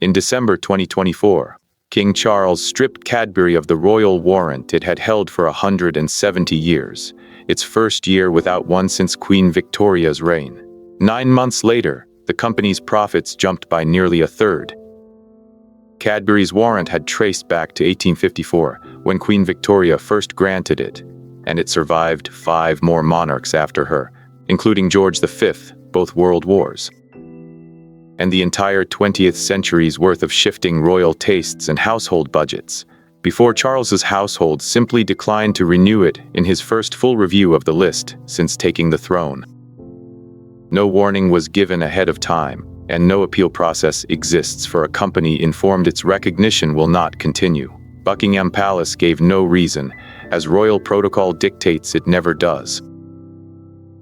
In December 2024, King Charles stripped Cadbury of the royal warrant it had held for 170 years, its first year without one since Queen Victoria's reign. 9 months later, the company's profits jumped by nearly a third. Cadbury's warrant had traced back to 1854, when Queen Victoria first granted it, and it survived 5 more monarchs after her, including George V, both world wars. And the entire 20th century's worth of shifting royal tastes and household budgets, before Charles's household simply declined to renew it in his first full review of the list since taking the throne. No warning was given ahead of time, and no appeal process exists for a company informed its recognition will not continue. Buckingham Palace gave no reason, as royal protocol dictates it never does.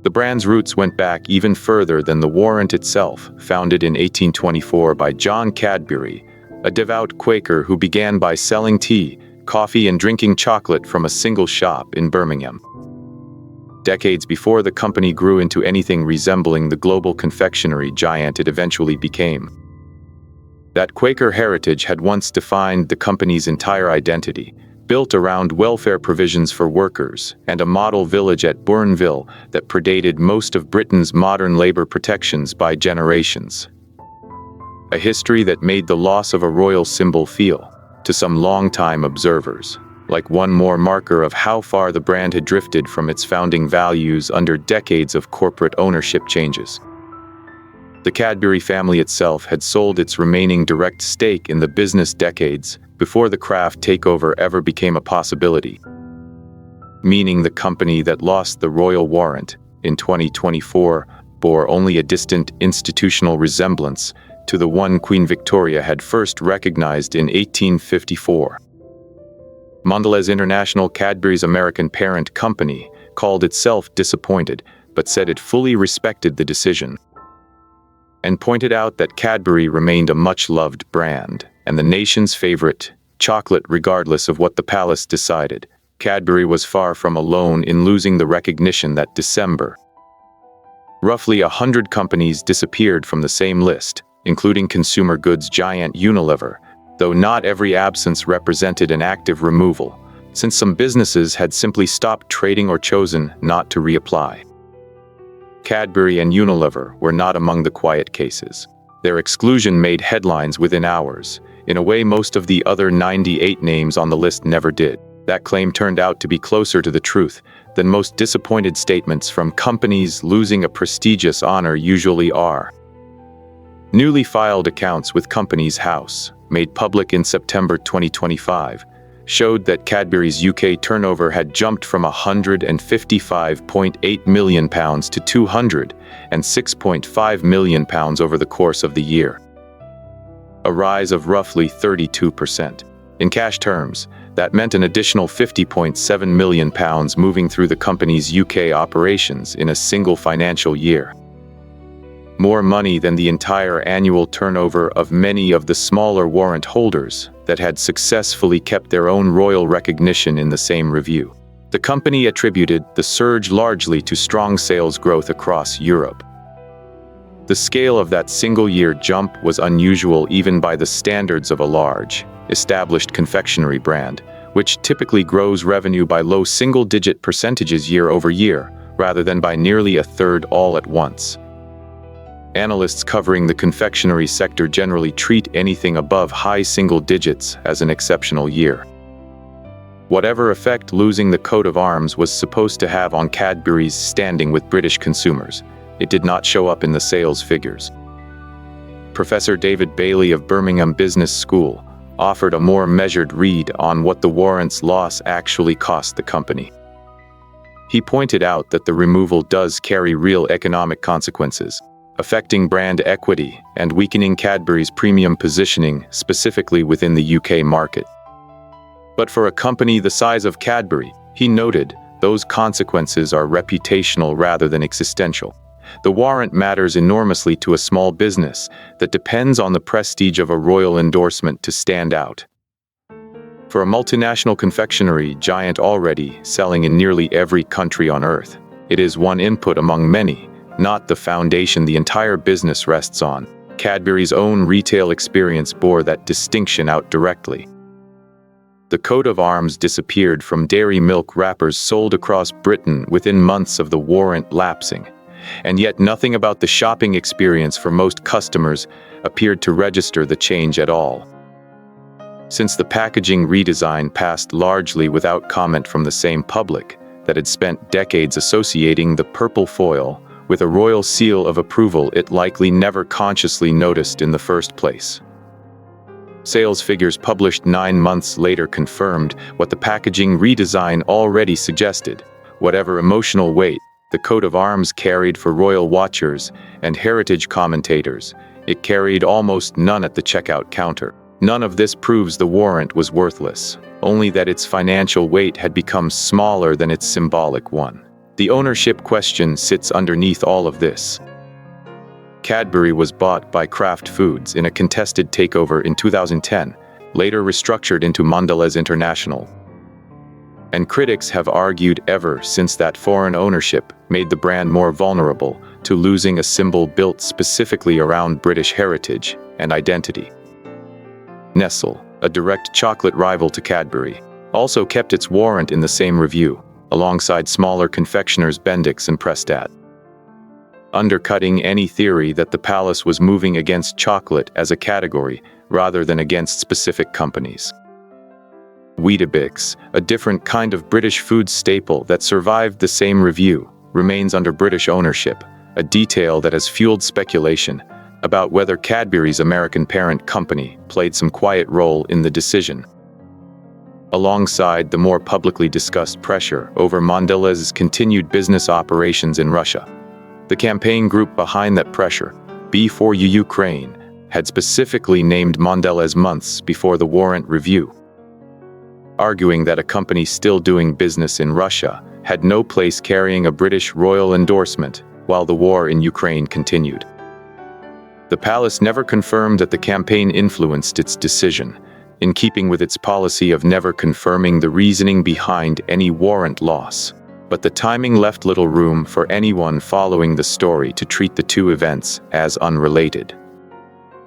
The brand's roots went back even further than the warrant itself, founded in 1824 by John Cadbury, a devout Quaker who began by selling tea, coffee, and drinking chocolate from a single shop in Birmingham. Decades before the company grew into anything resembling the global confectionery giant it eventually became. That Quaker heritage had once defined the company's entire identity, built around welfare provisions for workers and a model village at Bournville that predated most of Britain's modern labor protections by generations. A history that made the loss of a royal symbol feel, to some longtime observers, like one more marker of how far the brand had drifted from its founding values under decades of corporate ownership changes. The Cadbury family itself had sold its remaining direct stake in the business decades before the Kraft takeover ever became a possibility, meaning the company that lost the royal warrant in 2024 bore only a distant institutional resemblance to the one Queen Victoria had first recognized in 1854. Mondelez International, Cadbury's American parent company, called itself disappointed, but said it fully respected the decision, and pointed out that Cadbury remained a much-loved brand, and the nation's favorite chocolate regardless of what the palace decided. Cadbury was far from alone in losing the recognition that December. Roughly 100 companies disappeared from the same list, including consumer goods giant Unilever, though not every absence represented an active removal, since some businesses had simply stopped trading or chosen not to reapply. Cadbury and Unilever were not among the quiet cases. Their exclusion made headlines within hours, in a way most of the other 98 names on the list never did. That claim turned out to be closer to the truth than most disappointed statements from companies losing a prestigious honor usually are. Newly filed accounts with Companies House, made public in September 2025, showed that Cadbury's UK turnover had jumped from £155.8 million to £206.5 million over the course of the year, a rise of roughly 32%. In cash terms, that meant an additional £50.7 million moving through the company's UK operations in a single financial year. More money than the entire annual turnover of many of the smaller warrant holders that had successfully kept their own royal recognition in the same review. The company attributed the surge largely to strong sales growth across Europe. The scale of that single-year jump was unusual even by the standards of a large, established confectionery brand, which typically grows revenue by low single-digit percentages year over year, rather than by nearly a third all at once. Analysts covering the confectionery sector generally treat anything above high single digits as an exceptional year. Whatever effect losing the coat of arms was supposed to have on Cadbury's standing with British consumers, it did not show up in the sales figures. Professor David Bailey of Birmingham Business School offered a more measured read on what the warrant's loss actually cost the company. He pointed out that the removal does carry real economic consequences, affecting brand equity and weakening Cadbury's premium positioning specifically within the UK market. But for a company the size of Cadbury, he noted, those consequences are reputational rather than existential. The warrant matters enormously to a small business that depends on the prestige of a royal endorsement to stand out. For a multinational confectionery giant already selling in nearly every country on Earth, it is one input among many, not the foundation the entire business rests on. Cadbury's own retail experience bore that distinction out directly. The coat of arms disappeared from dairy milk wrappers sold across Britain within months of the warrant lapsing, and yet nothing about the shopping experience for most customers appeared to register the change at all. Since the packaging redesign passed largely without comment from the same public that had spent decades associating the purple foil with a royal seal of approval it likely never consciously noticed in the first place. Sales figures published 9 months later confirmed what the packaging redesign already suggested. Whatever emotional weight the coat of arms carried for royal watchers and heritage commentators, it carried almost none at the checkout counter. None of this proves the warrant was worthless, only that its financial weight had become smaller than its symbolic one. The ownership question sits underneath all of this. Cadbury was bought by Kraft Foods in a contested takeover in 2010, later restructured into Mondelez International. And critics have argued ever since that foreign ownership made the brand more vulnerable to losing a symbol built specifically around British heritage and identity. Nestle, a direct chocolate rival to Cadbury, also kept its warrant in the same review, alongside smaller confectioners Bendix and Prestat, undercutting any theory that the palace was moving against chocolate as a category rather than against specific companies. Weetabix, a different kind of British food staple that survived the same review, remains under British ownership, a detail that has fueled speculation about whether Cadbury's American parent company played some quiet role in the decision. Alongside the more publicly discussed pressure over Mondelez's continued business operations in Russia, the campaign group behind that pressure, B4U Ukraine, had specifically named Mondelez months before the warrant review, arguing that a company still doing business in Russia had no place carrying a British royal endorsement while the war in Ukraine continued. The palace never confirmed that the campaign influenced its decision, in keeping with its policy of never confirming the reasoning behind any warrant loss. But the timing left little room for anyone following the story to treat the two events as unrelated.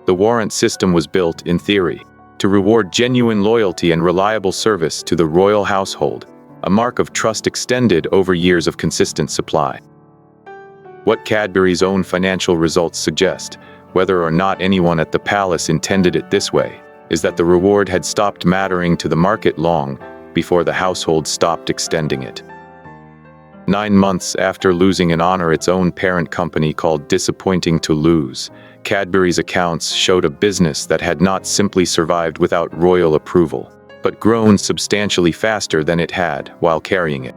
The warrant system was built, in theory, to reward genuine loyalty and reliable service to the royal household, a mark of trust extended over years of consistent supply. What Cadbury's own financial results suggest, whether or not anyone at the palace intended it this way, is that the reward had stopped mattering to the market long before the household stopped extending it. 9 months after losing an honor its own parent company called disappointing to lose, Cadbury's accounts showed a business that had not simply survived without royal approval, but grown substantially faster than it had while carrying it.